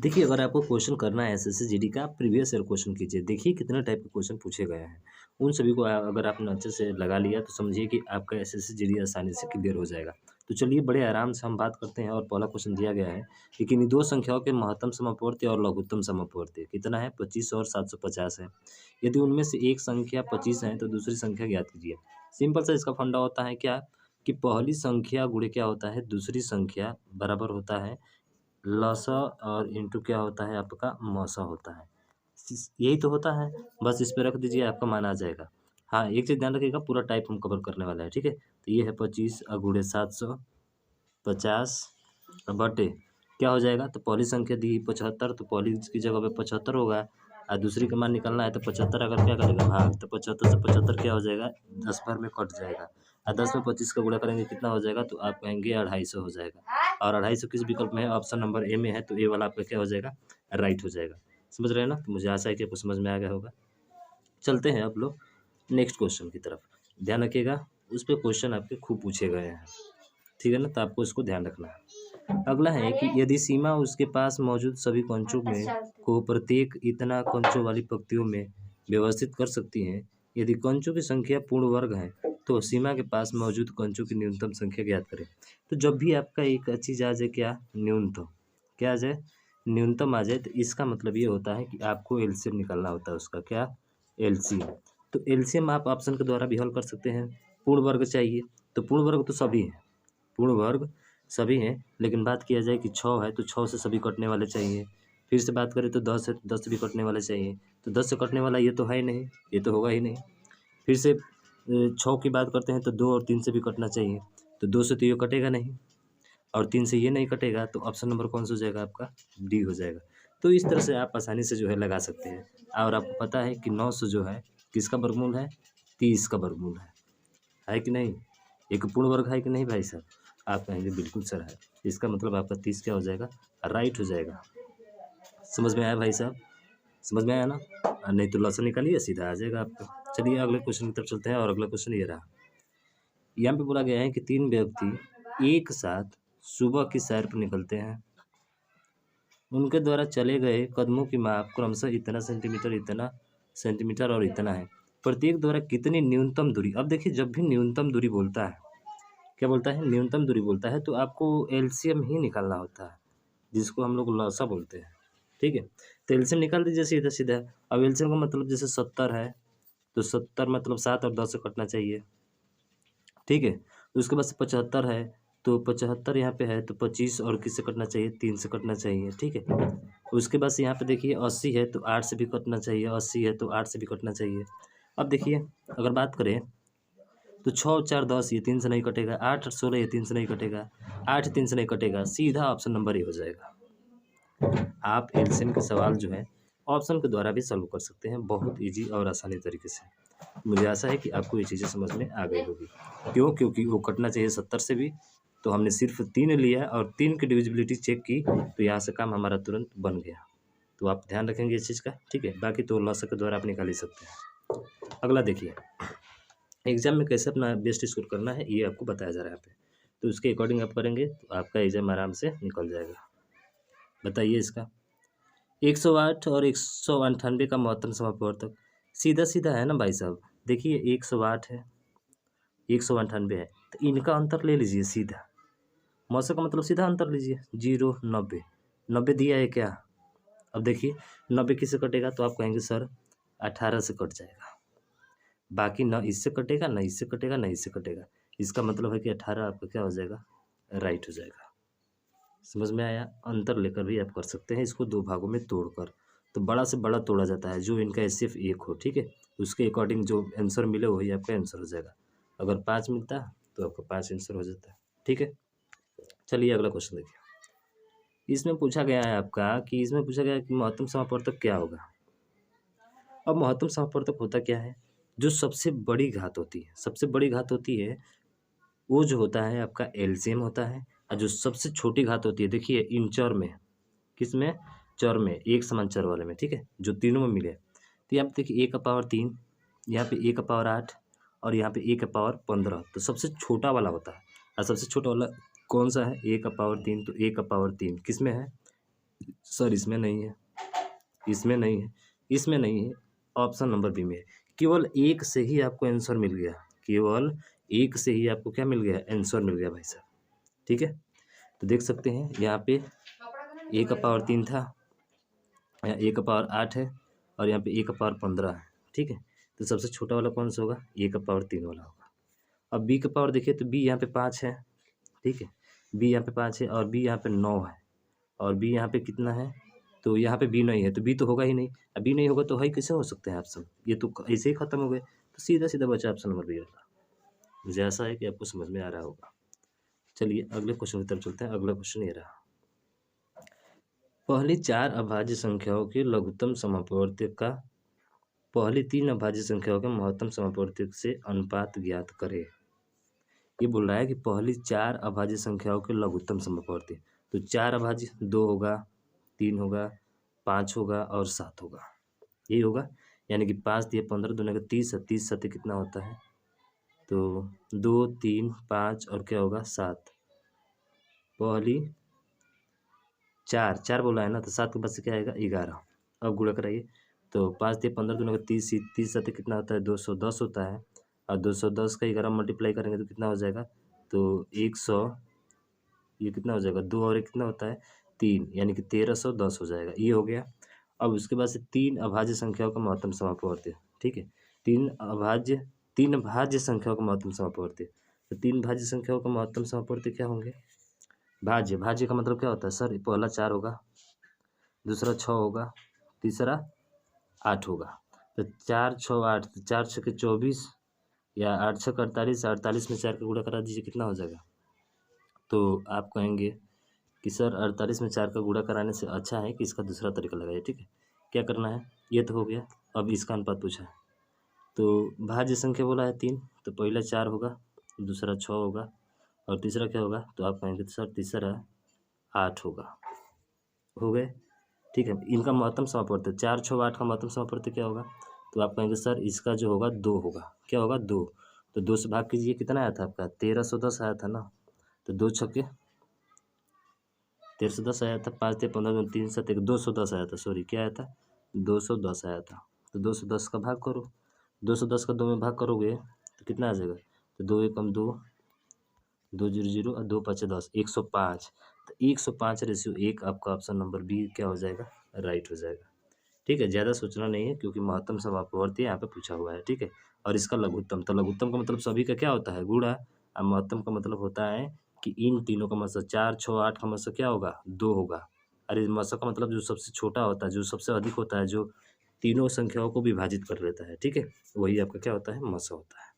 देखिए, अगर आपको क्वेश्चन करना है एसएससी जीडी का, आप प्रीवियस ईयर क्वेश्चन कीजिए। देखिए कितने टाइप के क्वेश्चन पूछे गए हैं। उन सभी को अगर आपने अच्छे से लगा लिया तो समझिए कि आपका एसएससी जीडी आसानी से क्लियर हो जाएगा। तो चलिए बड़े आराम से हम बात करते हैं और पहला क्वेश्चन दिया गया है कि किन्हीं दो संख्याओं के महत्तम समअपवर्ती और लघुत्तम समअपवर्ती कितना है? 25 और 750 है। यदि उनमें से एक संख्या 25 है तो दूसरी संख्या ज्ञात कीजिए। सिंपल सा इसका फंडा होता है क्या कि पहली संख्या गुणे क्या होता है? दूसरी संख्या बराबर होता है लसा और इंटू क्या होता है आपका मौसा होता है। यही तो होता है। बस इस पे रख दीजिए, आपका मान आ जाएगा। हाँ, एक चीज़ ध्यान रखिएगा, पूरा टाइप हम कवर करने वाला है, ठीक है। तो ये है 25 गुणे 750 बटे क्या हो जाएगा? तो पहली संख्या दी 75, तो पहली की जगह पे 75 होगा और दूसरी का मान निकालना है तो 75 अगर क्या करेगा भाग, तो 75 से 75 क्या हो जाएगा? 10 बार में कट जाएगा और 10 में 25 का गुणा करेंगे कितना हो जाएगा? तो आप कहेंगे 250 हो जाएगा। और 250 किस विकल्प में है? ऑप्शन नंबर ए में है, तो ए वाला आपका क्या हो जाएगा? राइट हो जाएगा। समझ रहे हैं ना? तो मुझे आशा है कि आपको समझ में आ गया होगा। चलते हैं अब लोग नेक्स्ट क्वेश्चन की तरफ। ध्यान रखिएगा, उस पे क्वेश्चन आपके खूब पूछे गए हैं, ठीक है ना? तो आपको इसको ध्यान रखना है। अगला है कि यदि सीमा उसके पास मौजूद सभी कंचों में को प्रत्येक इतना कंचों वाली पंक्तियों में व्यवस्थित कर सकती हैं, यदि कंचों की संख्या पूर्ण वर्ग है तो सीमा के पास मौजूद कंचों की न्यूनतम संख्या ज्ञात करें। तो जब भी आपका एक चीज़ आ जाए क्या? न्यूनतम। क्या आ जाए? न्यूनतम आ जाए, तो इसका मतलब ये होता है कि आपको एलसीएम निकालना होता है उसका। क्या? एलसीएम। तो एलसीएम आप ऑप्शन के द्वारा भी हल कर सकते हैं। पूर्ण वर्ग चाहिए तो पूर्ण वर्ग तो सभी हैं, पूर्ण वर्ग सभी हैं, लेकिन बात किया जाए कि 6 है तो 6 से सभी कटने वाले चाहिए। फिर से बात करें तो 10 है तो 10 से भी कटने वाले चाहिए। तो 10 से कटने वाला ये तो है ही नहीं, ये तो होगा ही नहीं। फिर से 6 की बात करते हैं तो 2 और 3 से भी कटना चाहिए। तो 2 से तो ये कटेगा नहीं और 3 से ये नहीं कटेगा, तो ऑप्शन नंबर कौन सा हो जाएगा आपका? डी हो जाएगा। तो इस तरह से आप आसानी से जो है लगा सकते हैं। और आपको पता है कि 9 जो है किसका वर्गमूल है? 30 का वर्गमूल है कि नहीं? एक पूर्ण वर्ग है कि नहीं भाई साहब? आप कहेंगे बिल्कुल सर है। इसका मतलब आपका 30 क्या हो जाएगा? राइट हो जाएगा। समझ में आया भाई साहब? समझ में आया ना? नहीं तो लॉसन निकालिए, सीधा आ जाएगा आपका। चलिए अगले क्वेश्चन की तरफ चलते हैं और अगला क्वेश्चन ये रहा। यहाँ पे बोला गया है कि 3 व्यक्ति एक साथ सुबह की सैर पर निकलते हैं। उनके द्वारा चले गए कदमों की माप क्रमशः इतना सेंटीमीटर और इतना है। प्रत्येक द्वारा कितनी न्यूनतम दूरी? अब देखिए, जब भी न्यूनतम दूरी बोलता है, क्या बोलता है? न्यूनतम दूरी बोलता है, तो आपको एलसीएम ही निकालना होता है, जिसको हम लोग लॉसा बोलते हैं, ठीक है। तो एलसीएम निकाल दीजिए सीधा सीधा। अब एलसीएम का मतलब जैसे 70 है तो 70 मतलब 7 और 10 से कटना चाहिए, ठीक है। उसके बाद से 75 है तो 75 यहाँ पे है तो 25 और किससे कटना चाहिए? 3 से कटना चाहिए, ठीक है। उसके बाद से यहाँ पे देखिए 80 है तो 8 से भी कटना चाहिए, 80 है तो 8 से भी कटना चाहिए। अब देखिए, अगर बात करें तो 6 और 4 10, ये 3 से नहीं कटेगा। 8 और 16, ये 3 से नहीं कटेगा। 8 3 से नहीं कटेगा, सीधा ऑप्शन नंबर ए हो जाएगा। आप एलसीएम के सवाल जो है ऑप्शन के द्वारा भी सॉल्व कर सकते हैं, बहुत ईजी और आसानी तरीके से। मुझे आशा है कि आपको ये चीज़ें समझ में आ गई होगी। क्यों? क्योंकि वो कटना चाहिए 70 से भी, तो हमने सिर्फ 3 लिया और 3 की डिविजिबिलिटी चेक की, तो यहाँ से काम हमारा तुरंत बन गया। तो आप ध्यान रखेंगे इस चीज़ का, ठीक है। बाकी तो लॉजिक के द्वारा आप निकाल ही सकते हैं। अगला देखिए, एग्जाम में कैसे अपना बेस्ट स्कोर करना है ये आपको बताया जा रहा है यहाँ पे। तो उसके अकॉर्डिंग आप करेंगे तो आपका एग्जाम आराम से निकल जाएगा। बताइए इसका 108 और 198 का महत्तम समापवर्तक सीधा सीधा है ना भाई साहब। देखिए 108 है, 198 है, तो इनका अंतर ले लीजिए सीधा। मौसम का मतलब सीधा अंतर लीजिए, 0 90 90 दिया है क्या? अब देखिए 90 किससे कटेगा? तो आप कहेंगे सर 18 से कट जाएगा। बाकी ना इससे कटेगा, ना इससे कटेगा, ना इससे कटेगा। इसका मतलब है कि 18 आपका क्या हो जाएगा? राइट हो जाएगा। समझ में आया? अंतर लेकर भी आप कर सकते हैं इसको, दो भागों में तोड़कर। तो बड़ा से बड़ा तोड़ा जाता है, जो इनका एचसीएफ 1 हो, ठीक है। उसके अकॉर्डिंग जो आंसर मिले वही आपका आंसर हो जाएगा। अगर 5 मिलता तो आपका 5 आंसर हो जाता है, ठीक है। चलिए अगला क्वेश्चन देखिए। इसमें पूछा गया है आपका कि इसमें पूछा गया है कि महत्तम समापवर्तक क्या होगा। अब महत्तम समापवर्तक होता क्या है? जो सबसे बड़ी घात होती है, सबसे बड़ी घात होती है वो जो होता है आपका एलसीएम होता है। और जो सबसे छोटी घात होती है, देखिए इन चर में, किस में? चर में, एक समान चर वाले में, ठीक है, जो तीनों में मिले। तो यहाँ पे देखिए 1 का पावर 3, यहाँ पे 1 का पावर 8 और यहाँ पे 1 का पावर 15। तो सबसे छोटा वाला होता है। और सबसे छोटा वाला कौन सा है? 1 का पावर 3, तो 1 का पावर 3 किस में है? सर इसमें नहीं है, इसमें नहीं है, इसमें नहीं है, ऑप्शन नंबर बी में है। केवल एक से ही आपको आंसर मिल गया, केवल एक से ही आपको क्या मिल गया, आंसर मिल गया भाई साहब। ठीक है, तो देख सकते हैं यहाँ पे ए का पावर 3 था, यहाँ ए का पावर 8 है, और यहाँ पे ए का पावर 15 है। ठीक है, तो सबसे छोटा वाला कौन सा होगा, ए का पावर 3 वाला होगा। अब बी का पावर देखिए तो बी यहाँ पे 5 है। ठीक है, बी यहाँ पे 5 है, और बी यहाँ पे 9 है, और बी यहाँ पे कितना है, तो यहाँ पे बी नहीं है, तो बी तो होगा ही नहीं। अब बी नहीं होगा तो है कैसे हो सकते हैं ऑप्शन, ये तो ऐसे ही खत्म हो गए। तो सीधा सीधा बचा ऑप्शन नंबर बी वाला। मुझे ऐसा है कि आपको समझ में आ रहा होगा। चलिए अगले क्वेश्चन की तरफ चलते हैं। अगला क्वेश्चन ये रहा, पहली 4 अभाज्य संख्याओं के लघुत्तम समापवर्ती का पहली 3 अभाज्य संख्याओं के महत्तम समापवर्ती से अनुपात ज्ञात करें। ये बोल रहा है कि पहली 4 अभाज्य संख्याओं के लघुत्तम समापवर्ती, तो 4 अभाज्य 2 होगा, 3 होगा, 5 होगा और 7 होगा, यही होगा। यानी कि 5 दिए 15 दूना का 30, 30 7 कितना होता है, तो 2 3 5 और क्या होगा 7। पहली 4 4 बोला है ना, तो 7 के बाद से क्या आएगा 11। अब गुणा कराइए, तो 5 दिए 15 दूना का 30, 30 7 कितना होता है 210 होता है, और 210 का 11 मल्टीप्लाई करेंगे तो कितना हो जाएगा, तो 100, ये कितना हो जाएगा 2 और 1 कितना होता है 3, यानी कि 1310 हो जाएगा। ये हो गया। अब उसके बाद से 3 अभाज्य संख्याओं का महत्तम समापवर्ती। ठीक है, 3 भाज्य संख्याओं का महत्तम समापवर्ती, तो 3 भाज्य संख्याओं का महत्तम समापवर्ती क्या होंगे, भाज्य। भाज्य का मतलब क्या होता है सर, पहला 4 होगा, दूसरा 6 होगा, तीसरा 8 होगा। तो 4 6 8, तो 4 6 24 या 8 6 48, 48 में 4 का गुणा करा दीजिए कितना हो जाएगा। तो आप कहेंगे कि सर 48 में 4 का गुणा कराने से अच्छा है कि इसका दूसरा तरीका लगाइए। ठीक है, क्या करना है, ये तो हो गया। अब इसका अनुपात पूछा है, तो भाज्य संख्या बोला है 3, तो पहला 4 होगा, दूसरा 6 होगा, और तीसरा क्या होगा, तो आप कहेंगे तो सर तीसरा 8 होगा। हो गए। ठीक है, इनका महत्तम समापवर्ती 4 6 8 का महत्तम समापवर्ती क्या होगा, तो आप कहेंगे सर इसका जो होगा 2 होगा। क्या होगा 2, तो 2 से भाग कीजिए, कितना आया था आपका 1310 आया था ना, तो 2 छक्के 1310 आया था, 5 थे 15 3 7 1 210 आया था, सॉरी क्या आया था 210 आया था। तो 210 का भाग करो, 210 का 2 में भाग करोगे तो कितना आ जाएगा, तो 2 एकम 2, 2 0 0 और 2 5 10, 105। तो 105/1 आपका ऑप्शन नंबर बी क्या हो जाएगा, राइट हो जाएगा। ठीक है, ज़्यादा सोचना नहीं है क्योंकि महत्तम समापवर्ती यहाँ पे पूछा हुआ है। ठीक है, और इसका लघुत्तम, तो लघुत्तम का मतलब सभी का क्या होता है गुणा, और महत्तम का मतलब होता है कि इन तीनों का मतलब 4 6 8 का मतलब क्या होगा 2 होगा। अरे मतलब का मतलब जो सबसे छोटा होता है, जो सबसे अधिक होता है, जो तीनों संख्याओं को विभाजित कर लेता है। ठीक है, वही आपका क्या होता है मसा होता है।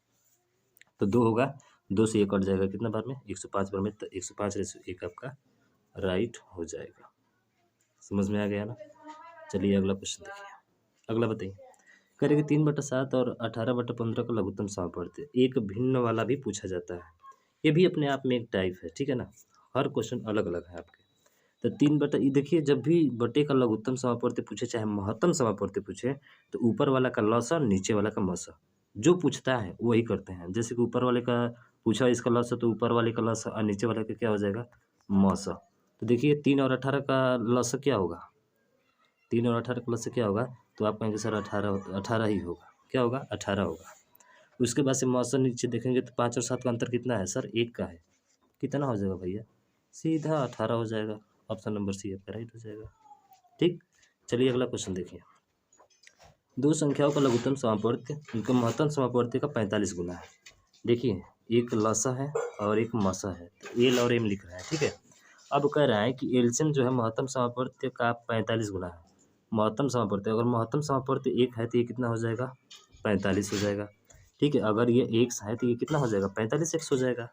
तो 2 होगा, 2 से 1 कट जाएगा कितना बार में 105 बार में, तो 105/1 आपका राइट हो जाएगा। समझ में आ गया ना। चलिए अगला क्वेश्चन देखिए। अगला बताइए, करेंगे 3/7 और 18/15 का लघुत्तम समापवर्ती। एक भिन्न वाला भी पूछा जाता है, ये भी अपने आप में एक टाइप है। ठीक है ना, हर क्वेश्चन अलग अलग है आपके। तो 3 बटा ये देखिए, जब भी बटे का लघुत्तम समापवर्ती पूछे चाहे महत्तम समापवर्ती पूछे, तो ऊपर वाला का लसा नीचे वाला का मसा, जो पूछता है वही करते हैं। जैसे कि ऊपर वाले का पूछा इसका लसा, तो ऊपर वाले का लसा और नीचे वाले का क्या हो जाएगा मसा। तो देखिए 3 और 18 का लसा क्या होगा, 3 और 18 का लसा क्या होगा, तो आप कहेंगे सर 18 ही होगा। क्या होगा 18 होगा। उसके बाद से मौसम नीचे देखेंगे तो 5 और 7 का अंतर कितना है सर, 1 का है। कितना हो जाएगा भैया, सीधा 18 हो जाएगा। ऑप्शन नंबर सी आपका राइट हो जाएगा। ठीक, चलिए अगला क्वेश्चन देखिए। दो संख्याओं का लघुत्तम समापवर्ती, इनका महत्तम समापवर्ती का 45 गुना है। देखिए एक लसा है और एक मसा है, तो एल और एम लिख रहा है। ठीक है, अब कह रहा है कि एलसीएम जो है महत्तम समापवर्ती का 45 गुना है। महत्तम समापवर्ती, अगर महत्तम समापवर्ती 1 है तो ये कितना हो जाएगा 45 हो जाएगा। ठीक है, अगर ये x है तो ये कितना हो जाएगा 45x हो जाएगा।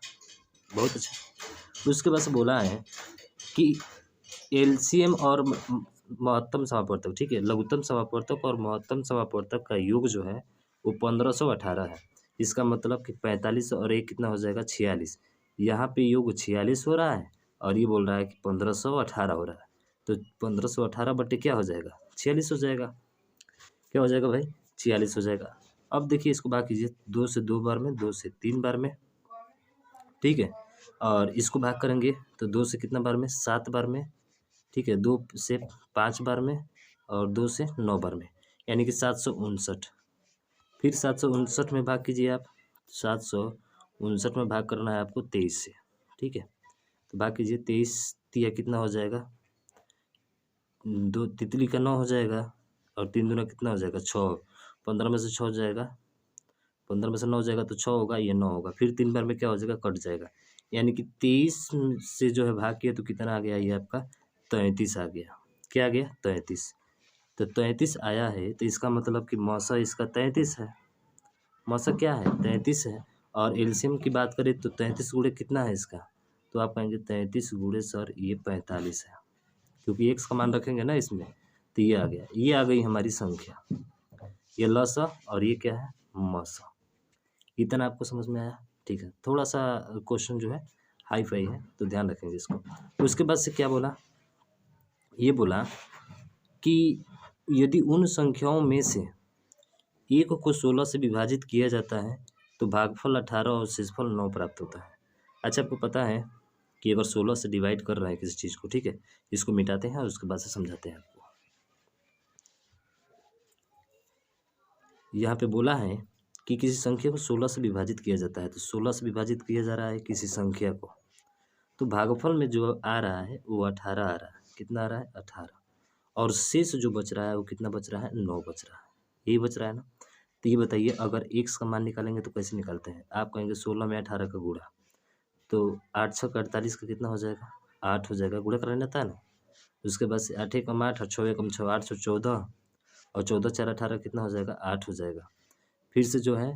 बहुत अच्छा। उसके बाद से बोला है कि एलसीएम और महत्तम समापवर्तक, ठीक है, लघुत्तम समापवर्तक और महत्तम समापवर्तक का योग जो है वो 1518 है। इसका मतलब कि 45 और 1 कितना हो जाएगा 46। यहाँ पे योग 46 हो रहा है और ये बोल रहा है कि 1518 हो रहा है, तो 1518 क्या हो जाएगा 46 हो जाएगा। क्या हो जाएगा भाई 46 हो जाएगा। अब देखिए इसको भाग कीजिए, 2 से 2 बार में, 2 से 3 बार में। ठीक है, और इसको भाग करेंगे तो 2 से कितना बार में 7 बार में। ठीक है, 2 से 5 बार में और 2 से 9 बार में, यानी कि 759। फिर 759 में भाग कीजिए आप, 759 में भाग करना है आपको 23 से, ठीक है। तो भाग कीजिए, 23 तिया कितना हो जाएगा, 2 तितली का 9 हो जाएगा और 3 दूना कितना हो जाएगा 6, 15 में से 6 जाएगा, 15 में से 9 जाएगा तो 6 होगा, ये 9 होगा, फिर 3 बार में क्या हो जाएगा, कट जाएगा, यानी कि 23 से जो है भाग किया तो कितना आ गया, ये आपका 33 आ गया। क्या आ गया, 33। तो 33 आया है, तो इसका मतलब कि मौसा इसका 33 है, मौसा क्या है, 33 है। और एलसीएम की बात करें तो 33 गुणे कितना है इसका, तो आप कहेंगे 33 गुणे सर ये 45 है, क्योंकि एक्स का मान रखेंगे ना इसमें, तो ये आ गया, ये आ गई हमारी संख्या, ये लसा और ये क्या है, मसा। इतना आपको समझ में आया, ठीक है। थोड़ा सा क्वेश्चन जो है हाई फाई है, तो ध्यान रखेंगे इसको। तो उसके बाद से क्या बोला, ये बोला कि यदि उन संख्याओं में से एक को 16 से विभाजित किया जाता है तो भागफल 18 और शेषफल 9 प्राप्त होता है। अच्छा, आपको पता है कि अगर 16 से डिवाइड कर रहे हैं किसी चीज़ को, ठीक है, इसको मिटाते हैं और उसके बाद से समझाते हैं आपको। यहाँ पे बोला है कि किसी संख्या को 16 से विभाजित किया जाता है, तो 16 से विभाजित किया जा रहा है किसी संख्या को, तो भागफल में जो आ रहा है वो 18 आ रहा है। कितना आ रहा है, 18। और शेष जो बच रहा है वो कितना बच रहा है, 9 बच रहा है, यही बच रहा है ना। तो ये बताइए, अगर एक्स का मान निकालेंगे तो कैसे निकालते हैं, आप कहेंगे 16 में 18 का गुणा, तो 8 छः 48 का कितना हो जाएगा, 8 हो जाएगा, गुणा करना रहता है ना। उसके बाद से 8 एकम 8 और 6 एकम 6, 8 से 14 और 14 4 18 कितना हो जाएगा, 8 हो जाएगा। फिर से जो है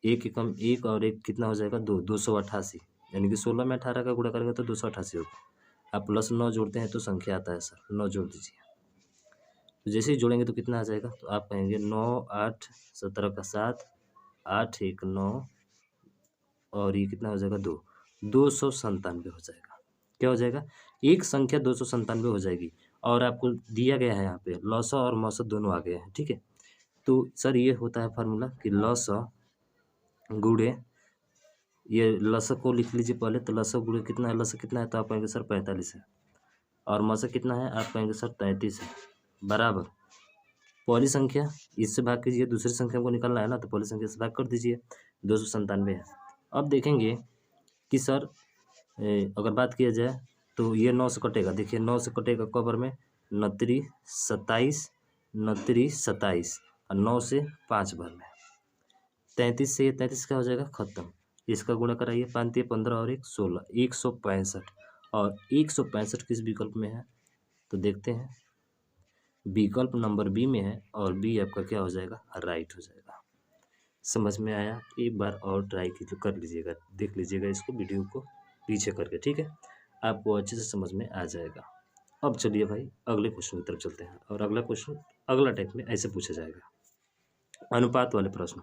1 एकम 1 और 1 कितना हो जाएगा, 2, 288, यानी कि 16 में 18 का गुणा करेंगे तो 288 होगा। आप प्लस 9 जोड़ते हैं तो संख्या आता है सर, 9 जोड़ दीजिए, तो जैसे ही जोड़ेंगे तो कितना आ जाएगा, तो आप कहेंगे 9 8 17 का 7, 8 1 9 और ये कितना हो जाएगा, 2, 297 हो जाएगा। क्या हो जाएगा, एक संख्या 297 हो जाएगी। और आपको दिया गया है यहाँ पे लौसा और मौसा दोनों आ गए हैं, ठीक है। तो सर ये होता है फार्मूला कि लौसा गुणे, ये लसा को लिख लीजिए पहले, तो लसा गुणे कितना है, लसा कितना है, तो आप कहेंगे सर 45 है, और मौसा कितना है, आप कहेंगे सर 33 है, बराबर पहली संख्या इससे भाग कीजिए, दूसरी संख्या को निकालना है ना, तो पहली संख्या से भाग कर दीजिए, 297 है। अब देखेंगे कि सर अगर बात किया जाए तो ये 9 से कटेगा, देखिए 9 से कटेगा कबर में, 29 27 29 27 और 9 से 5 बार में 33 से, ये 33 क्या हो जाएगा, खत्म। इसका गुणा कराइए, 5 15 और 1 16, 165। और 165 किस विकल्प में है, तो देखते हैं, विकल्प नंबर बी में है, और बी आपका क्या हो जाएगा, राइट हो जाएगा। समझ में आया, एक बार और ट्राई कर लीजिएगा, देख लीजिएगा इसको, वीडियो को पीछे करके, ठीक है, आपको अच्छे से समझ में आ जाएगा। अब चलिए भाई अगले क्वेश्चन की तरफ चलते हैं, और अगला क्वेश्चन अगला टाइप में ऐसे पूछा जाएगा, अनुपात वाले प्रश्न।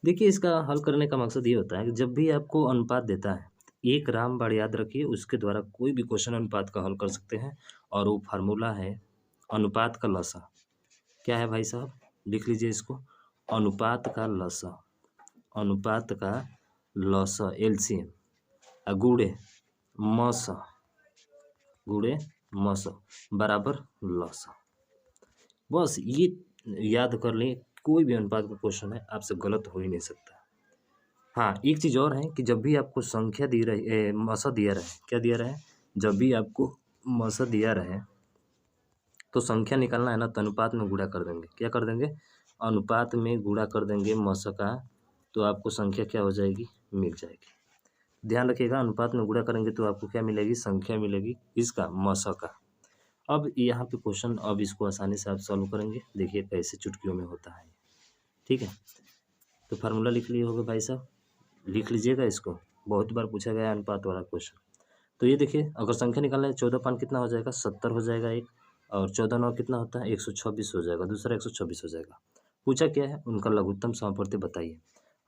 देखिए, इसका हल करने का मकसद ये होता है कि जब भी आपको अनुपात देता है, एक रामबाण याद रखिए, उसके द्वारा कोई भी क्वेश्चन अनुपात का हल कर सकते हैं, और वो फार्मूला है अनुपात का लसा। क्या है भाई साहब, लिख लीजिए इसको, अनुपात का लसा, अनुपात का लसा एलसीएम गुणे मसा, गुणे मसा बराबर लसा। बस ये याद कर लें, कोई भी अनुपात का क्वेश्चन है आपसे गलत हो ही नहीं सकता। हाँ, एक चीज़ और है कि जब भी आपको संख्या दी रहे, मसा दिया रहे, क्या दिया रहे, जब भी आपको मसा दिया रहे तो संख्या निकालना है ना, तो अनुपात में गुणा कर देंगे। क्या कर देंगे, अनुपात में गुणा कर देंगे मसा का, तो आपको संख्या क्या हो जाएगी, मिल जाएगी। ध्यान रखिएगा, अनुपात में गुणा करेंगे तो आपको क्या मिलेगी, संख्या मिलेगी, इसका मसा का। अब यहाँ पे क्वेश्चन, अब इसको आसानी से आप सॉल्व करेंगे, देखिए कैसे चुटकियों में होता है, ठीक है। तो फार्मूला लिख लिए होगे भाई साहब, लिख लीजिएगा इसको, बहुत बार पूछा गया है अनुपात वाला क्वेश्चन। तो ये देखिए, अगर संख्या निकालना है, 14 5 कितना हो जाएगा, 70 हो जाएगा एक, और 14 9 कितना होता है, 126 हो जाएगा, दूसरा 126 हो जाएगा। पूछा क्या है, उनका लघुत्तम समापवर्ती बताइए।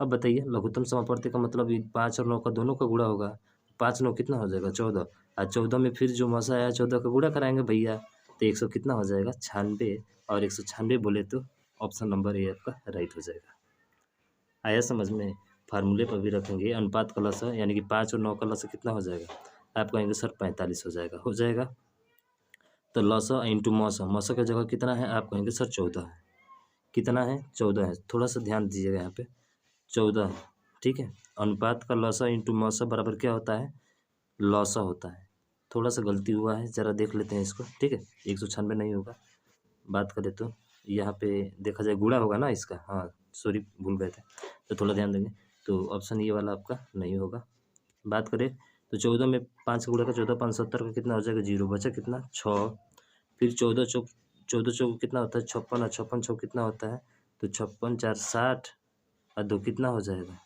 अब बताइए, लघुत्तम समापवर्ती का मतलब 5 और 9 का दोनों का गुणा होगा, 5 9 कितना हो जाएगा, 14, और 14 में फिर जो मसा आया 14 का गुणा कराएंगे भैया, तो 100 कितना हो जाएगा, 96, और 196 बोले तो ऑप्शन नंबर ए आपका राइट हो जाएगा। आया समझ में, फार्मूले पर भी रखेंगे, अनुपात का लसा यानी कि 5 और 9 का लसा कितना हो जाएगा, आप कहेंगे सर 45 हो जाएगा, हो जाएगा। तो लसा इंटू मौसा, मौसा की जगह कितना है आप कहेंगे सर 14 है। कितना है 14 है, थोड़ा सा ध्यान दीजिएगा यहाँ पे 14 है, ठीक है। अनुपात का लसा इंटू मौसा बराबर क्या होता है लौसा होता है। थोड़ा सा गलती हुआ है, ज़रा देख लेते हैं इसको, ठीक है। 196 नहीं होगा, बात करें तो यहाँ पे देखा जाए गुणा होगा ना इसका, हाँ सॉरी भूल गए थे, तो थोड़ा ध्यान देंगे। तो ऑप्शन ये वाला आपका नहीं होगा। बात करें तो 14 में 5 का गुणा का 14 5 70 का कितना हो जाएगा 0, बचा कितना 6। फिर 14 चौक कितना होता है 56, और 56 छः कितना होता है तो 56 4 60 और 2 कितना हो जाएगा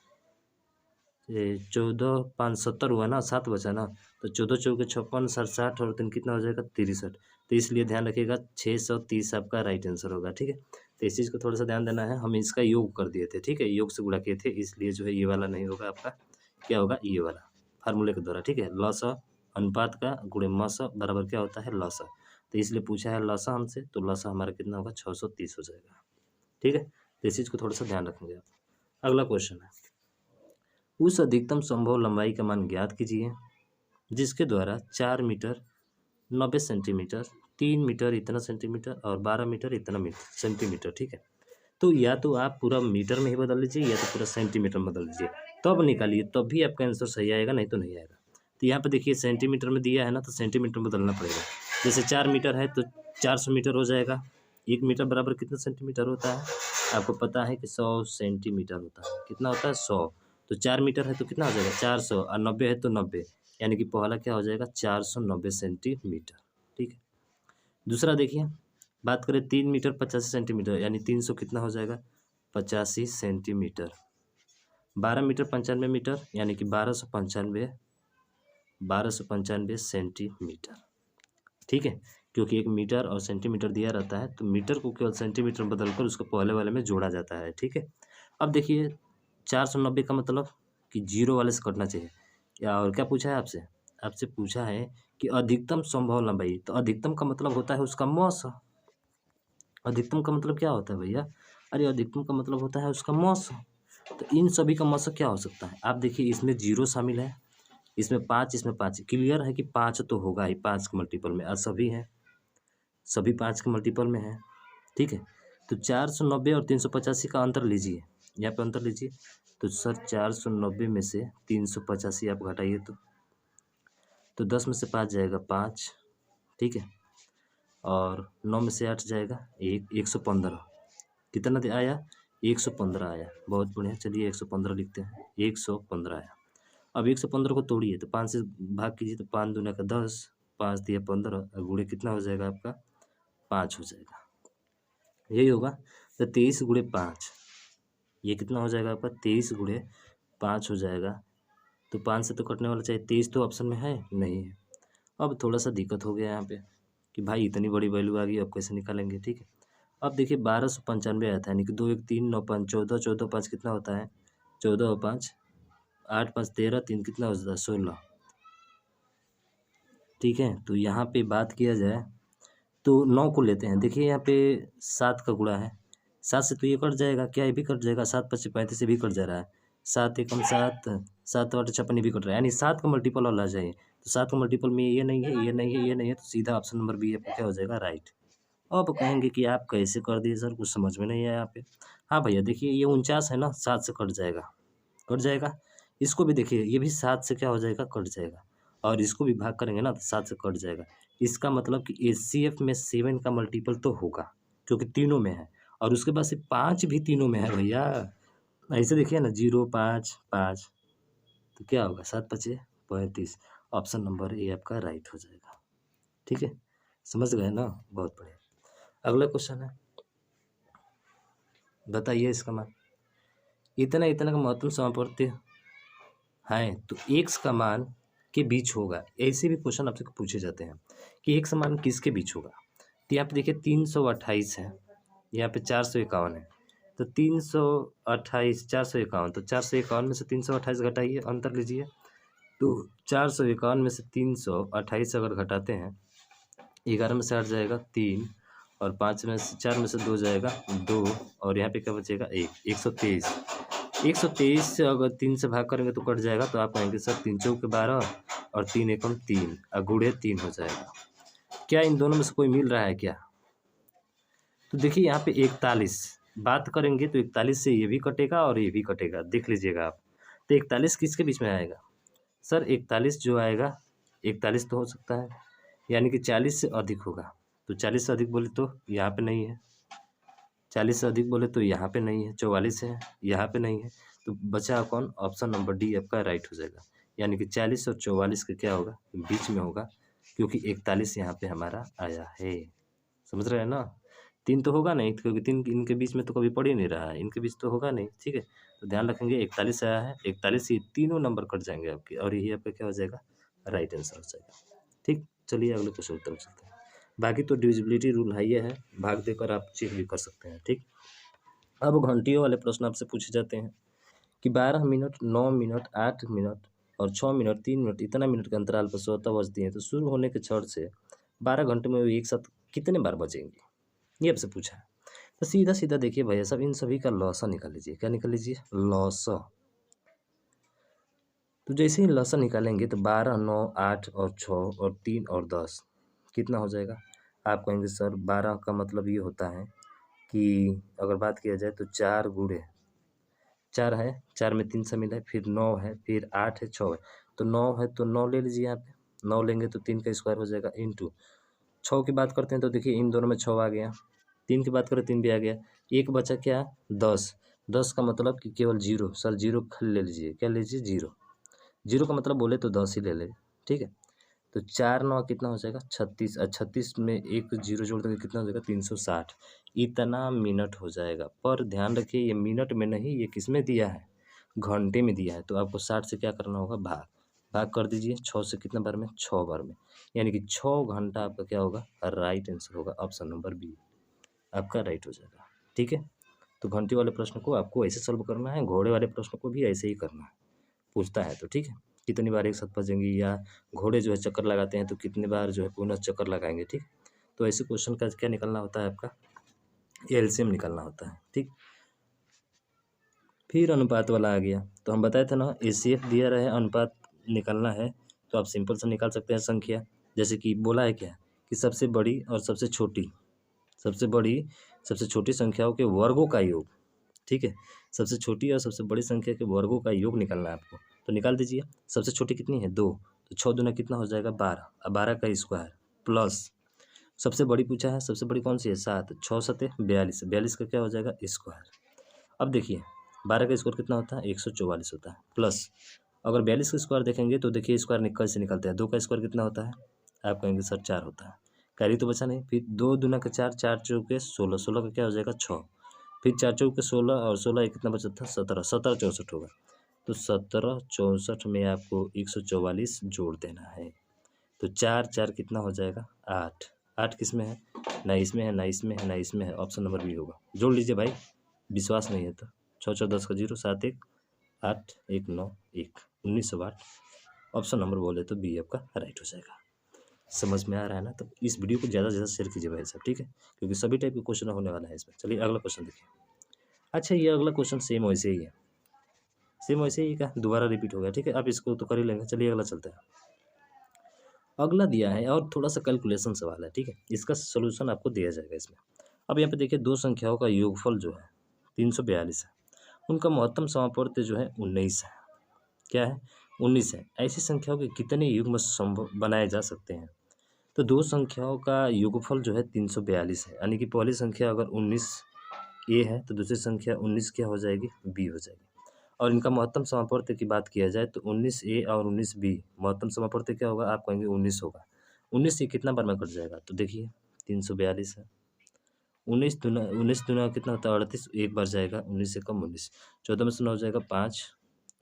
ये 14 5 70 हुआ ना, 7 बचा ना, तो 14 चौके 56 7 60 और 3 कितना हो जाएगा 63। तो इसलिए ध्यान रखिएगा 630 आपका राइट आंसर होगा, ठीक है। तो इस चीज़ को थोड़ा सा ध्यान देना है, हम इसका योग कर दिए थे, ठीक है, योग से गुणा किए थे, इसलिए जो है ये वाला नहीं होगा आपका, क्या होगा ये वाला फार्मूले के द्वारा, ठीक है। लसा अनुपात का गुणे मसा बराबर क्या होता है लसा, तो इसलिए पूछा है लसा हमसे, तो लसा हमारा कितना होगा 630 हो जाएगा, ठीक है। तो इस चीज़ को थोड़ा सा ध्यान रखेंगे आप। अगला क्वेश्चन है, उस अधिकतम संभव लंबाई का मान ज्ञात कीजिए जिसके द्वारा 4 मीटर 90 सेंटीमीटर, 3 मीटर इतना सेंटीमीटर और 12 मीटर इतना सेंटीमीटर, ठीक है। तो या तो आप पूरा मीटर में ही बदल लीजिए या तो पूरा सेंटीमीटर में बदल लीजिए, तब निकालिए, तब भी आपका आंसर सही आएगा, नहीं तो नहीं आएगा। तो यहाँ पे देखिए सेंटीमीटर में दिया है ना, तो सेंटीमीटर में बदलना पड़ेगा। जैसे 4 मीटर है तो 400 मीटर हो जाएगा। 1 मीटर बराबर कितना सेंटीमीटर होता है आपको पता है कि 100 सेंटीमीटर होता है, कितना होता है 100। तो 4 मीटर है तो कितना हो जाएगा 400, और 90 है तो 90, यानी कि पहला क्या हो जाएगा 490 सेंटीमीटर, ठीक है। दूसरा देखिए, बात करें 3 मीटर 85 सेंटीमीटर, यानी 300 कितना हो जाएगा 85 सेंटीमीटर। 12 मीटर 95 मीटर, यानी कि 1295 सेंटीमीटर, ठीक है। क्योंकि 1 मीटर और सेंटीमीटर दिया रहता है, तो मीटर को केवल सेंटीमीटर में बदलकर उसको पहले वाले में जोड़ा जाता है, ठीक है। अब देखिए 490 का मतलब कि 0 वाले से कटना चाहिए, या और क्या पूछा है आपसे, आपसे पूछा है कि अधिकतम संभव लंबाई, तो अधिकतम का मतलब होता है उसका मौसा। अधिकतम का मतलब क्या होता है भैया, अरे अधिकतम का मतलब होता है उसका मौसा। तो इन सभी का मौसा क्या हो सकता है, आप देखिए इसमें 0 शामिल है, इसमें 5, इसमें 5, क्लियर है कि 5 तो होगा ही, 5 के मल्टीपल में, और सभी हैं, सभी 5 के मल्टीपल में है, ठीक है। तो 490 और 385 का अंतर लीजिए, यहाँ पे अंतर लीजिए, तो सर 490 में से 385 आप घटाइए तो 10 में से 5 जाएगा 5, ठीक है, और 9 में से 8 जाएगा 115, कितना आया 115 आया, बहुत बढ़िया। चलिए 115 लिखते हैं, 115 आया। अब 115 को तोड़िए तो 5 से भाग कीजिए, तो 5 दूना का 10, 5 दिया 15, और गुणे कितना हो जाएगा आपका 5 हो जाएगा, यही होगा। तो 23 गुणे 5, ये कितना हो जाएगा आपका 23 गुणे 5 हो जाएगा। तो 5 से तो कटने वाला चाहिए, 23 तो ऑप्शन में है नहीं है। अब थोड़ा सा दिक्कत हो गया यहाँ पे कि भाई इतनी बड़ी वैल्यू आ गई, अब कैसे निकालेंगे, ठीक है। अब देखिए 1295 आया था, यानी कि 2 1 3 9 5 14, 14 5 कितना होता है 14 और 5 8 5 13, 3 कितना हो जाता है 16, ठीक है। तो यहाँ पे बात किया जाए तो 9 को लेते हैं, देखिए यहाँ पे 7 का गुणा है, 7 से तो ये कट जाएगा, क्या ये भी कट जाएगा, 7 5 35 से भी कट जा रहा है, 7 एकम 7, 7 8 56 भी कट रहा है, यानी 7 का मल्टीपल और ला जाए, तो 7 का मल्टीपल में ये नहीं है, ये नहीं है, ये नहीं है, तो सीधा ऑप्शन नंबर बी आपका क्या हो जाएगा राइट। अब कहेंगे कि आप कैसे कर दिए सर, कुछ समझ में नहीं आया यहाँ पे। हाँ भैया देखिए ये 49 है ना, 7 से कट जाएगा, कट जाएगा। इसको भी देखिए ये भी 7 से क्या हो जाएगा कट जाएगा, और इसको भी भाग करेंगे ना तो 7 से कट जाएगा। इसका मतलब कि HCF में 7 का मल्टीपल तो होगा, क्योंकि तीनों में है, और उसके बाद से 5 भी तीनों में है भैया। ऐसे देखिए ना 0 5 5, तो क्या होगा 7 5 35, ऑप्शन नंबर ए आपका राइट हो जाएगा, ठीक है। समझ गए ना, बहुत बढ़िया। अगला क्वेश्चन है, बताइए इसका मान, इतना इतना का महत्तम समापवर्ती है तो एक्स का मान के बीच होगा। ऐसे भी क्वेश्चन आपसे पूछे जाते हैं कि एक समान किसके बीच होगा। तो यहाँ पे देखिए 328 है, यहाँ पे 451 है, तो 328 451, तो 451 में से 328 घटाइए, अंतर लीजिए, तो 451 में से 328 अगर घटाते हैं 11 में से 8 जाएगा 3, और 5 में से 4 में से 2 जाएगा 2, और यहाँ पे क्या बचेगा 1, 123। 123 से अगर 3 से भाग करेंगे तो कट जाएगा, तो आप कहेंगे सर 3 चौके 12 और 3 एकम 3 और गुणे 3 हो जाएगा। क्या इन दोनों में से कोई मिल रहा है क्या? तो देखिए यहाँ पे 41 बात करेंगे तो 41 से ये भी कटेगा और ये भी कटेगा, देख लीजिएगा आप। तो 41 किसके बीच में आएगा? सर 41 जो आएगा, 41 तो हो सकता है, यानी कि 40 से अधिक होगा। तो 40 से अधिक बोले तो यहाँ पे नहीं है, 40 से अधिक बोले तो यहाँ पे नहीं है, 44 है, यहाँ पे नहीं है। तो बचा कौन? ऑप्शन नंबर डी आपका राइट हो जाएगा। यानी कि 40 और 44 का क्या होगा? बीच में होगा, क्योंकि 41 यहाँ पे हमारा आया है। समझ रहे हैं ना? 3 तो होगा नहीं, क्योंकि 3 इनके बीच में तो कभी पड़ ही नहीं रहा है, इनके बीच तो होगा नहीं, ठीक है। तो ध्यान रखेंगे 41 आया है, 41 ये तीनों नंबर कट जाएंगे आपके, और यही आपका क्या हो जाएगा? राइट आंसर हो जाएगा। ठीक, चलिए अगले क्वेश्चन की तरफ चलते हैं। बाकी तो डिविजिबिलिटी रूल है, ये है, भाग देकर आप चेक भी कर सकते हैं। ठीक, अब घंटियों वाले प्रश्न आपसे पूछे जाते हैं कि 12 मिनट, 9 मिनट, 8 मिनट और 6 मिनट, 3 मिनट, इतना मिनट के अंतराल पर स्वतः बजती हैं, तो शुरू होने के क्षण से 12 घंटे में वो एक साथ कितने बार बजेंगी? ये आपसे पूछा है। तो सीधा सीधा देखिए भैया साहब, इन सभी का लॉसा निकाल लीजिए। क्या निकाल लीजिए? लॉसा। तो जैसे ही लॉसा निकालेंगे तो 12, 9, 8 और 6 और 3 और 10 कितना हो जाएगा? आप कहेंगे सर 12 का मतलब ये होता है कि अगर बात किया जाए तो 4 गुणे 4 है, 4 में 3 शामिल है, फिर 9 है, फिर 8 है, 6 है। तो 9 है तो 9 ले लीजिए यहाँ पे, 9 लेंगे तो 3 का स्क्वायर हो जाएगा, इंटू 6 की बात करते हैं तो देखिए इन दोनों में 6 आ गया, 3 की बात करें 3 भी आ गया, एक बचा क्या? 10। 10 का मतलब कि केवल जीरो, सर जीरो खाली ले लीजिए, क्या लीजिए? जीरो। जीरो का मतलब बोले तो 10 ही ले ले, ठीक है। तो 4 9 कितना हो जाएगा? 36, और 36 में एक जीरो जोड़ देंगे कितना हो जाएगा? 360। इतना मिनट हो जाएगा। पर ध्यान रखिए ये मिनट में नहीं, ये किस में दिया है? घंटे में दिया है। तो आपको 60 से क्या करना होगा? भाग। भाग कर दीजिए 6 से, कितने बार में? 6 बार में, यानी कि 6 घंटा आपका क्या होगा? राइट आंसर होगा, ऑप्शन नंबर बी आपका राइट हो जाएगा। ठीक है, तो घंटे वाले प्रश्न को आपको ऐसे सॉल्व करना है, घोड़े वाले प्रश्न को भी ऐसे ही करना है, पूछता है तो। ठीक है, कितनी बार एक साथ बजेंगी, या घोड़े जो है चक्कर लगाते हैं तो कितने बार जो है पुनः चक्कर लगाएंगे। ठीक, तो ऐसे क्वेश्चन का क्या निकलना होता है आपका? एलसीएम निकलना होता है। ठीक, फिर अनुपात वाला आ गया, तो हम बताए थे ना एसीएफ दिया रहे, अनुपात निकालना है तो आप सिंपल से निकाल सकते हैं संख्या। जैसे कि बोला है क्या कि सबसे बड़ी और सबसे छोटी, सबसे बड़ी सबसे छोटी संख्याओं के वर्गों का योग। ठीक है, सबसे छोटी और सबसे बड़ी संख्या के वर्गों का योग निकालना है आपको, तो निकाल दीजिए। सबसे छोटी कितनी है? 2, तो 6 दूना कितना हो जाएगा? 12, अब 12 का स्क्वायर प्लस सबसे बड़ी पूछा है, सबसे बड़ी कौन सी है? 7, 6 सते 42, 42 का क्या हो जाएगा? स्क्वायर। अब देखिए 12 का स्क्वायर कितना होता है? 144 होता है, प्लस अगर 42 का स्क्वायर देखेंगे तो देखिए स्क्वायर कैसे निकलता है? 2 का स्क्वायर कितना होता है? आप कहेंगे सर 4 होता है, कैरी तो बचा नहीं। फिर 2 दूना का 4, 4 चौके 16, 16 का क्या हो जाएगा? 6, फिर 4 चौके 16 और 16 एक कितना बचा था? 17, 17 64 होगा। तो 17 64 में आपको 144 जोड़ देना है, तो 4 4 कितना हो जाएगा? 8। 8 किस में है? ना इसमें है, ना इसमें है, ना इसमें है, ऑप्शन नंबर बी होगा। जोड़ लीजिए भाई, विश्वास नहीं है तो। 6 4 10 का 0, 7 1 8 1 9 1, 1908, ऑप्शन नंबर बोले तो बी आपका राइट हो जाएगा। समझ में आ रहा है ना? तो इस वीडियो को ज़्यादा से ज़्यादा शेयर कीजिए भाई साहब, ठीक है, क्योंकि सभी टाइप के क्वेश्चन होने वाला है इसमें। चलिए अगला क्वेश्चन देखिए। अच्छा, ये अगला क्वेश्चन सेम वैसे ही है, सेम वैसे ही का दोबारा रिपीट हो गया। ठीक है, आप इसको तो कर ही लेंगे। चलिए अगला चलते हैं। अगला दिया है और थोड़ा सा कैलकुलेशन सवाल है, ठीक है, इसका सोल्यूशन आपको दिया जाएगा इसमें। अब यहाँ पे देखिए दो संख्याओं का योगफल जो है 342 है, उनका महत्तम समापवर्त जो है 19 है। क्या है? 19 है। ऐसी संख्याओं के कितने युग्म संभव बनाए जा सकते हैं? तो दो संख्याओं का योगफल जो है 342 है, यानी कि पहली संख्या अगर 19 ए है तो दूसरी संख्या 19 क्या हो जाएगी? बी हो जाएगी। और इनका महत्तम समापवर्त की बात किया जाए तो 19 ए और 19 बी महत्तम समापवर्त क्या होगा? आप कहेंगे 19 होगा। 19 से कितना बार में कट जाएगा? तो देखिए 342 है, 19 दुना कितना होता है? 38, एक बार जाएगा, 19 से कम 19, 14 में से 9 हो जाएगा 5,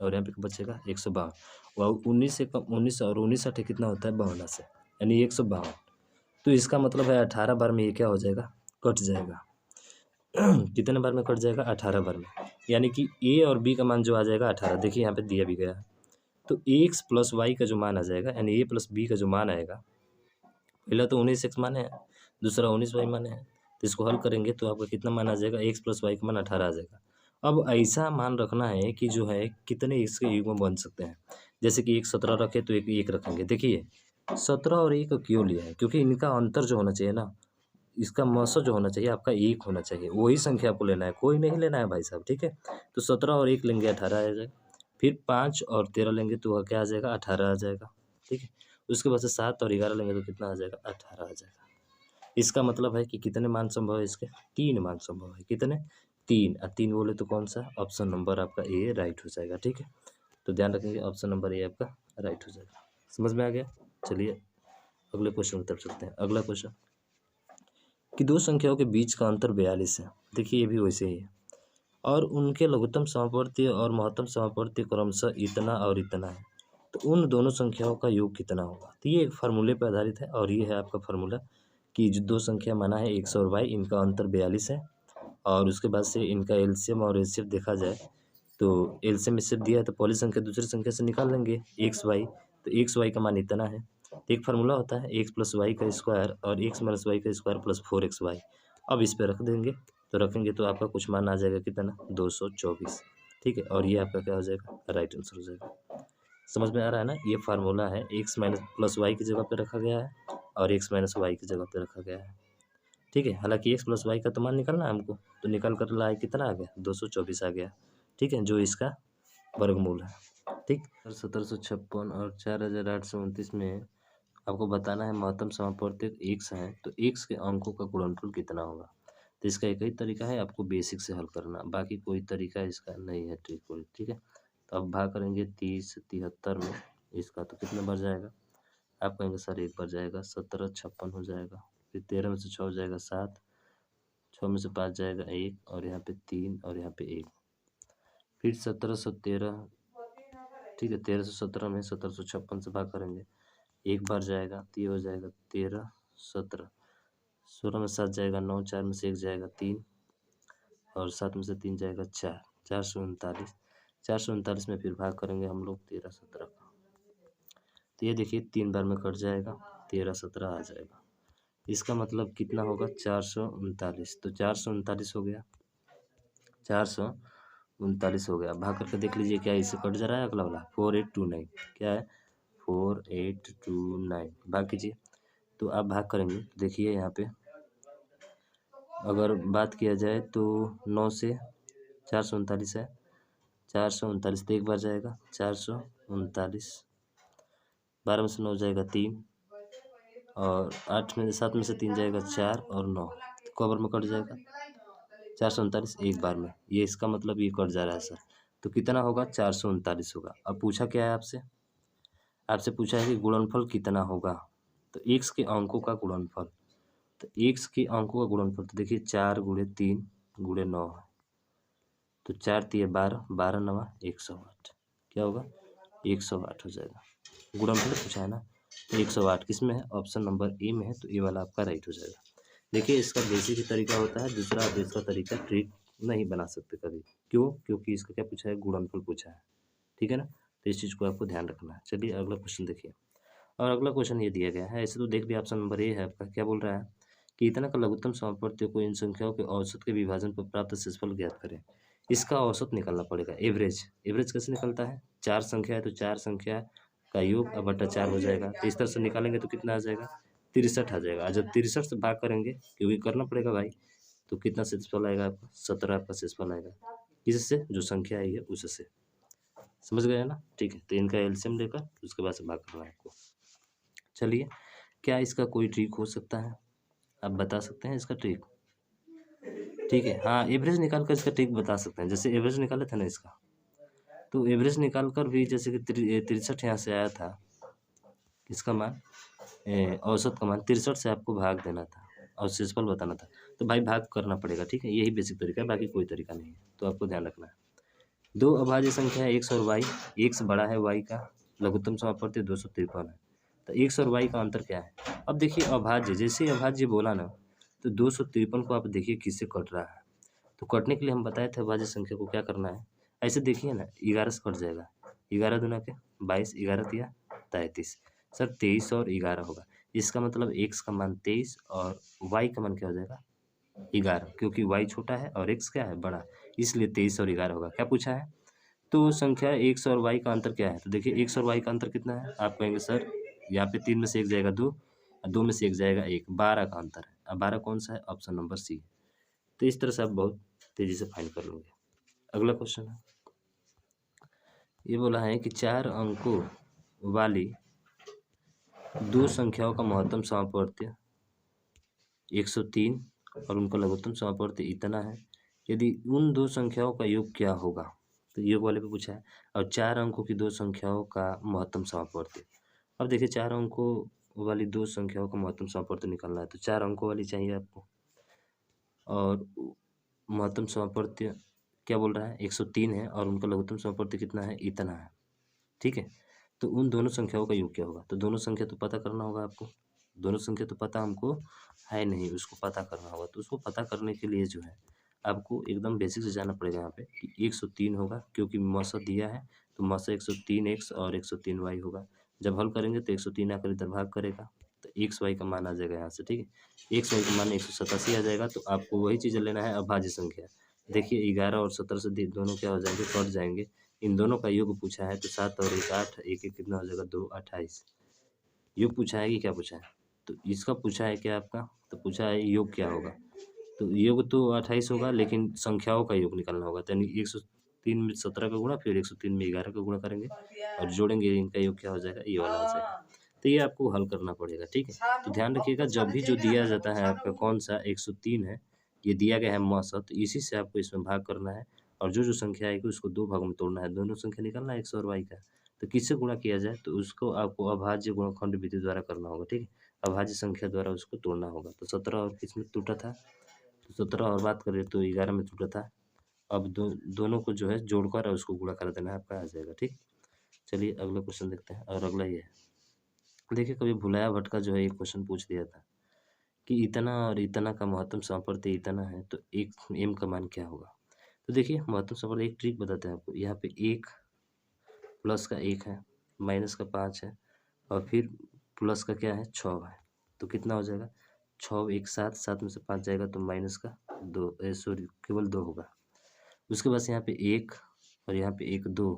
और यहाँ पे बचेगा 152, और 19 से कम 19 और 19 अठे कितना होता है? 52 से, यानी 152। तो इसका मतलब है 18 बार में ये क्या हो जाएगा? कट जाएगा। कितने बार में कट जाएगा? 18 बार में, यानी कि ए और बी का मान जो आ जाएगा 18। देखिए यहाँ पे दिया भी गया है, तो एक्स प्लस वाई का जो मान आ जाएगा, यानी ए प्लस बी का जो मान आएगा, पहला तो 19 एक्स माने है, दूसरा 19 वाई माने है, तो इसको हल करेंगे तो आपका कितना मान आ जाएगा? एक्स प्लस वाई का मान 18 आ जाएगा। अब ऐसा मान रखना है कि जो है कितने एक्स के युग्म बन सकते हैं। जैसे कि एक 17 रखे तो एक रखेंगे। देखिए 17 और 1 क्यों लिया है? क्योंकि इनका अंतर जो होना चाहिए ना, इसका मौसा जो होना चाहिए आपका 1 होना चाहिए, वही संख्या आपको लेना है, कोई नहीं लेना है भाई साहब, ठीक है। तो 17 और 1 लेंगे 18 आ जाएगा, फिर 5 और 13 लेंगे तो वह क्या आ जाएगा 18 आ जाएगा, ठीक है। उसके बाद से 7 और 11 लेंगे तो कितना आ जाएगा 18 आ जाएगा। इसका मतलब है कि कितने मान संभव है इसके, 3 मान संभव है, कितने 3, 3 बोले तो कौन सा ऑप्शन नंबर आपका ए राइट हो जाएगा, ठीक है। तो ध्यान रखेंगे ऑप्शन नंबर ए आपका राइट हो जाएगा। समझ में आ गया? चलिए अगले क्वेश्चन की तरफ चलते हैं। अगला क्वेश्चन कि दो संख्याओं के बीच का अंतर 42 है। देखिए ये भी वैसे ही है और उनके लघुत्तम समापवर्ती और महत्तम समापवर्ती क्रमशः इतना और इतना है, तो उन दोनों संख्याओं का योग कितना होगा। तो ये एक फार्मूले पर आधारित है और ये है आपका फार्मूला कि जो दो संख्या माना है x और y, इनका अंतर 42 है और उसके बाद से इनका एलसीएम और एचसीएफ देखा जाए तो एलसीएम एचसीएफ दिया है तो पहली संख्या दूसरी संख्या से निकाल लेंगे एक्स वाई, तो एक्स वाई का मान इतना है। तो एक फार्मूला होता है एक्स प्लस वाई का स्क्वायर और एक्स माइनस वाई का स्क्वायर प्लस 4xy। अब इस पर रख देंगे तो रखेंगे तो आपका कुछ मान आ जाएगा कितना 224, ठीक है। और ये आपका क्या हो जाएगा राइट आंसर हो जाएगा। समझ में आ रहा है ना, ये फार्मूला है एक्स माइनस प्लस वाई की जगह पे रखा गया है और एक्स माइनस वाई की जगह पे रखा गया है, ठीक है। हालांकि एक्स प्लस वाई का तो मान निकालना है हमको, तो निकाल कर लाए कितना आ गया 224 आ गया, ठीक है, जो इसका वर्गमूल है, ठीक। 1756 और 4829 में आपको बताना है महत्तम समापवर्ती एक्स है तो एक्स के अंकों का गुणनफल कितना होगा। तो इसका एक ही तरीका है आपको बेसिक से हल करना, बाकी कोई तरीका इसका नहीं है ट्रिक कोई, ठीक है। तो अब भाग करेंगे 30 73 में इसका तो कितना बढ़ जाएगा, आप कहेंगे सर एक बढ़ जाएगा 1756 हो जाएगा, फिर 13 में से 6 हो जाएगा 7, 6 में से 5 जाएगा 1 और यहाँ पे 3 और यहाँ पे 1, फिर 1713, ठीक है। 1317 में 1756 से भाग करेंगे एक बार जाएगा तो ये हो जाएगा 13 17, 16 में 7 जाएगा 9, 4 में से 1 जाएगा 3 और 7 में से 3 जाएगा 4, 439, 439 में फिर भाग करेंगे हम लोग 13 17 का, तो ये देखिए 3 बार में कट जाएगा 13 17 आ जाएगा। इसका मतलब कितना होगा 439, तो 439 हो गया, 439 हो गया। भाग करके देख लीजिए क्या इससे कट जा रहा है अगला वाला 4829, क्या है 4829, भाग कीजिए। तो आप भाग करेंगे देखिए यहाँ पे अगर बात किया जाए तो 9 से 439 है, 439 तो एक बार जाएगा 439, 12 में से 9 जाएगा 3 और 8 में 7 में से 3 जाएगा 4 और 9, तो कवर में कट जाएगा 439 एक बार में, ये इसका मतलब ये कट जा रहा है सर। तो कितना होगा 439 होगा। अब पूछा क्या है आपसे, आपसे पूछा है कि गुणनफल कितना होगा, तो एक्स के अंकों का गुणनफल, तो एक्स के अंकों का गुणनफल तो देखिए 4 गुणे 3 गुणे 9 है, तो 4 तिये 12, 12 नवा 108, क्या होगा 108 हो जाएगा। गुणनफल पूछा है ना, तो 108 किस में है ऑप्शन नंबर ए में है, तो ए वाला आपका राइट हो जाएगा। देखिए इसका बेसिक ही तरीका होता है, दूसरा आप इसका तरीका ट्रिक नहीं बना सकते कभी, क्यों, क्योंकि इसका क्या पूछा है गुणनफल पूछा है, ठीक है ना। तो इस चीज़ को आपको ध्यान रखना है। चलिए अगला क्वेश्चन देखिए, और अगला क्वेश्चन ये दिया गया है, ऐसे तो देख भी ऑप्शन नंबर ए है आपका, क्या बोल रहा है कि इतना का लघुत्तम समापवर्ती को इन संख्याओं के औसत के विभाजन पर प्राप्त शेषफल ज्ञात करें। इसका औसत निकालना पड़ेगा, एवरेज। एवरेज कैसे निकलता है, चार संख्या है तो चार संख्या का योग अब बटा 4 हो जाएगा, तो इस तरह से निकालेंगे तो कितना आ जाएगा 63 आ जाएगा। जब 63 से भाग करेंगे क्योंकि करना पड़ेगा भाई, तो कितना शेषफल आएगा आपका 17 आपका शेषफल आएगा, इससे जो संख्या आई है उससे। समझ गए ना, ठीक है। तो इनका एलसीएम लेकर उसके बाद से भाग करना है आपको। चलिए क्या इसका कोई ट्रिक हो सकता है, आप बता सकते हैं इसका ट्रिक, ठीक है। हाँ एवरेज निकाल कर इसका ट्रिक बता सकते हैं, जैसे एवरेज निकाले थे ना इसका, तो एवरेज निकाल कर भी जैसे कि 63 यहाँ से आया था, इसका मान औसत का मान 63 से आपको भाग देना था और शेषफल बताना था, तो भाई भाग करना पड़ेगा, ठीक है। यही बेसिक तरीका है, बाकी कोई तरीका नहीं है, तो आपको ध्यान रखना है। दो अभाज्य संख्या है एक्स और वाई, एक्स बड़ा है वाई का, लघुत्तम समापवर्ती 253 है, तो एक्स और वाई का अंतर क्या है। अब देखिए अभाज्य, जैसे ही अभाज्य बोला ना तो 253 को आप देखिए किससे कट रहा है, तो कटने के लिए हम बताए थे अभाज्य संख्या को क्या करना है, ऐसे देखिए ना 11 से कट जाएगा, 11 दूना के 22, 11 तिया 33, सर 23 और 11 होगा, इसका मतलब एक्स का मान 23 और वाई का मान क्या हो जाएगा 11, क्योंकि वाई छोटा है और एक्स क्या है बड़ा, इसलिए 23 और 11 होगा। क्या पूछा है, तो संख्या एक्स और वाई का अंतर क्या है, तो देखिए एक्स और वाई का अंतर कितना है, आप कहेंगे सर यहाँ पे 3 में से 1 जाएगा 2 और 2 में से 1 जाएगा 1, 12 का अंतर है। अब 12 कौन-सा है? Option number c. तो इस तरह से आप बहुत तेज़ी से फाइंड कर लोगे। अगला क्वेश्चन है, ये बोला है कि 4 अंकों वाली 2 संख्याओं का महत्तम समापवर्त्य 103 और उनका लघुत्तम समापवर्त्य इतना है। यदि उन 2 संख्याओं का योग क्या होगा? तो योग वाले पे पूछा है। और 4 अंकों की 2 संख्याओं का महत्तम समापवर्त्य। अब देखिए 4 अंकों वाली 2 संख्याओं का महत्तम समापवर्त्य निकालना है, तो 4 अंकों वाली चाहिए आपको। और महत्तम समापवर्त्य क्या बोल रहा है? 103 है और उनका लघुत्तम समापवर्त्य कितना है? इतना है। ठीक है, तो उन दोनों संख्याओं का योग क्या होगा? तो दोनों संख्या तो पता करना होगा आपको। दोनों संख्या तो पता हमको है नहीं, उसको पता करना होगा। तो उसको पता करने के लिए जो है आपको एकदम बेसिक से जाना पड़ेगा यहाँ पे कि 103 होगा, क्योंकि मौसा दिया है तो मौसा 103x और 103y होगा। जब हल करेंगे तो 103 आकर इधर भाग करेगा तो एक्स वाई का मान आ जाएगा यहाँ से। ठीक है, एक्स वाई का मान 187 आ जाएगा। तो आपको वही चीज़ लेना है, अभाज्य संख्या। देखिए 11 और 17 से दोनों क्या हो जाएंगे? कट जाएंगे। इन दोनों का योग पूछा है तो 7 और 1 8, 1 1 कितना हो जाएगा? 2 28। योग पूछा है कि क्या पूछा है? तो इसका पूछा है क्या आपका? तो पूछा है योग क्या होगा? तो योग तो 28 होगा, लेकिन संख्याओं का योग निकालना होगा। तो यानी 103 में 17 का गुणा, फिर 103 में 11 का गुणा करेंगे और जोड़ेंगे, इनका योग क्या हो जाएगा? ये वाला हो जाएगा। तो ये आपको हल करना पड़ेगा। ठीक है, तो ध्यान रखिएगा जब भी जो दिया जाता है आपका कौन सा 103 है, ये दिया गया है मौसा, तो इसी से आपको इसमें भाग करना है और जो संख्या आएगी उसको 2 भागों में तोड़ना है। दोनों संख्या निकालना है, एक्स और वाई का। तो किससे गुणा किया जाए? तो उसको आपको अभाज्य गुणनखंड विधि द्वारा करना होगा। ठीक है, अभाज्य संख्या द्वारा उसको तोड़ना होगा। तो 17 और किसमें टूटा था? तो 17 और बात करें तो 11 में टूटा था। अब दोनों को जो है जोड़कर और उसको गुणा कर देना है, आपका आ जाएगा। ठीक, चलिए अगला क्वेश्चन देखते हैं। और अगला ये है, देखिए कभी भुलाया भट्ट का जो है एक क्वेश्चन पूछ दिया था कि इतना और इतना का महत्तम सामर्थ्य इतना है, तो एक एम का मान क्या होगा? तो देखिए महत्तम सामर्थ्य एक ट्रिक बताते हैं आपको। यहाँ पे 1 प्लस का 1 है, माइनस का 5 है और फिर प्लस का क्या है? 6 है। तो कितना हो जाएगा? 6 1 7, 7 में से 5 जाएगा तो माइनस का 2, सॉरी केवल 2 होगा। उसके बाद से यहाँ पे 1 और यहाँ पे 1 2,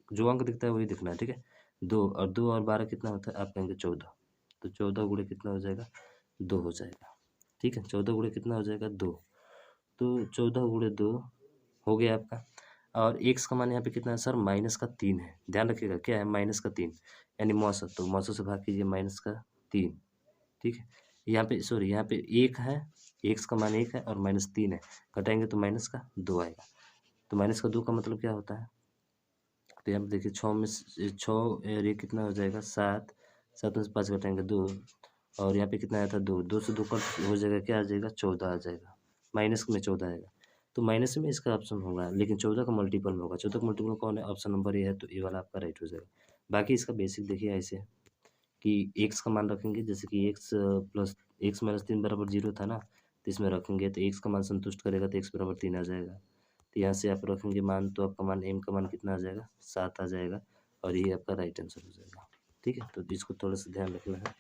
जो अंक दिखता है वही दिखना है। ठीक है, 2 और 2 और 12 कितना होता है? आप कहेंगे 14। तो 14 गुणे कितना हो जाएगा? 2 हो जाएगा। ठीक है, 14 गुणे कितना हो जाएगा? 2। तो 14 गुणे 2 हो गया आपका। और एक्स का मान यहाँ पे कितना है सर? माइनस का 3 है। ध्यान रखिएगा क्या है? माइनस का 3, यानी मौसत। तो मौसत से भाग कीजिए माइनस का 3। ठीक है, यहाँ पे सॉरी यहाँ पे 1 है, एक्स का मान 1 है और माइनस 3 है, घटाएंगे तो माइनस का 2 आएगा। तो माइनस का 2 का मतलब क्या होता है? तो यहाँ पे देखिए 6 में से 6 और ये कितना हो जाएगा? 7, 7 में से 5 घटाएंगे 2 और यहाँ पे कितना आया था? 2, 2 से 2 कट हो जाएगा, क्या आ जाएगा? 14 आ जाएगा। माइनस में 14 आएगा, तो माइनस में इसका ऑप्शन होगा, लेकिन 14 का मल्टीपल में होगा। 14 का मल्टीपल कौन है? ऑप्शन नंबर ए है, तो ये वाला आपका राइट हो जाएगा। बाकी इसका बेसिक देखिए ऐसे है कि एक्स का मान रखेंगे, जैसे कि एक्स प्लस एक्स माइनस 3 बराबर 0 था ना, तो इसमें रखेंगे तो एक्स का मान संतुष्ट करेगा तो एक्स बराबर 3 आ जाएगा। तो यहाँ से आप रखेंगे मान, तो आपका मान एम का मान कितना आ जाएगा? 7 आ जाएगा और ये आपका राइट आंसर हो जाएगा। ठीक है, तो इसको थोड़ा सा ध्यान रखना है।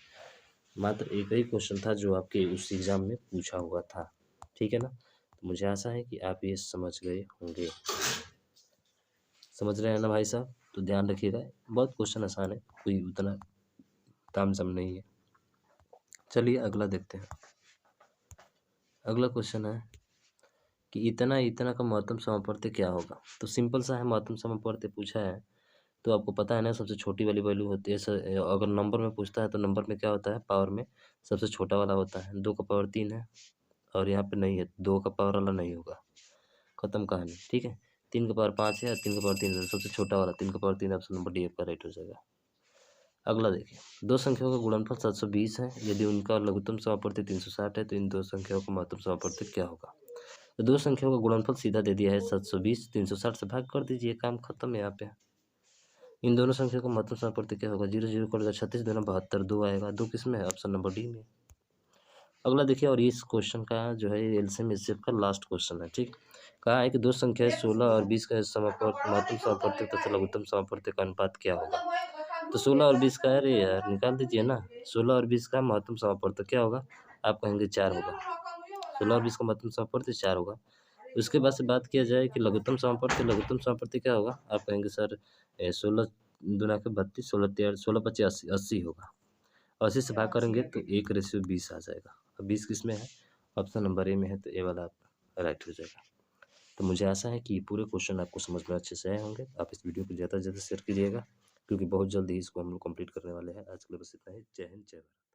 मात्र एक ही क्वेश्चन था जो आपके उस एग्ज़ाम में पूछा हुआ था। ठीक है ना, तो मुझे आशा है कि आप ये समझ गए होंगे। समझ रहे हैं ना भाई साहब? तो ध्यान रखिएगा, बहुत क्वेश्चन आसान है, कोई उतना तामझाम नहीं है। चलिए अगला देखते हैं। अगला क्वेश्चन है कि इतना इतना का महत्तम समापवर्त्य क्या होगा? तो सिंपल सा है, महत्तम समापवर्त्य पूछा है तो आपको पता है ना, सबसे छोटी वाली वैल्यू होती है। अगर नंबर में पूछता है तो नंबर में क्या होता है? पावर में सबसे छोटा वाला होता है। 2 का पावर 3 है और यहाँ पे नहीं है, 2 का पावर वाला नहीं होगा, खत्म कहानी। ठीक है, 3 का पावर 5 है और 3 का पावर 3 है, सबसे छोटा वाला 3 का पावर 3, ऑप्शन नंबर डी आपका राइट हो जाएगा। अगला देखिए, 2 संख्याओं का गुणनफल 720 है, यदि उनका लघुत्तम समापवर्त्य 360 है तो इन 2 संख्याओं का महत्तम समापवर्त्य क्या होगा? तो 2 संख्याओं का गुणनफल सीधा दे दिया है 720, 360 से भाग कर दीजिए, काम खत्म है यहाँ पे। इन दोनों संख्या का महत्तम समापवर्त्य क्या होगा? 0 0 कटेगा, 36 दूना 72, 2 आएगा। 2 किस में है? ऑप्शन नंबर डी में। अगला देखिए, और इस क्वेश्चन का जो है एलसीएम एचसीएफ का लास्ट क्वेश्चन है। ठीक, कहा है कि 2 संख्याएं 16 और 20 का समापवर्त्य महत्तम समापवर्त्य तथा लघुत्तम समापवर्त्य का अनुपात क्या होगा? तो 16 और 20 का, अरे यार निकाल दीजिए ना। 16 और 20 का महत्तम समापवर्त्य क्या होगा? आप कहेंगे 4 होगा। 16 और 20 का महत्तम समापवर्त्य 4 होगा। उसके बाद से बात किया जाए कि लघुत्तम समापवर्त्य क्या होगा? आप कहेंगे सर 16 दूना के 32, 16 तिया 16 25 80 होगा। 80 से भाग करेंगे तो 1/20 आ जाएगा। अब 20 किसमें है? ऑप्शन नंबर ए में है, तो ए वाला आपका राइट हो जाएगा। तो मुझे आशा है कि ये पूरे क्वेश्चन आपको समझ में अच्छे से आए होंगे। आप इस वीडियो को ज़्यादा से ज़्यादा शेयर कीजिएगा, क्योंकि बहुत जल्द ही इसको हम लोग कंप्लीट करने वाले हैं। आज के लिए बस इतना ही। जय हिंद, जय भारत।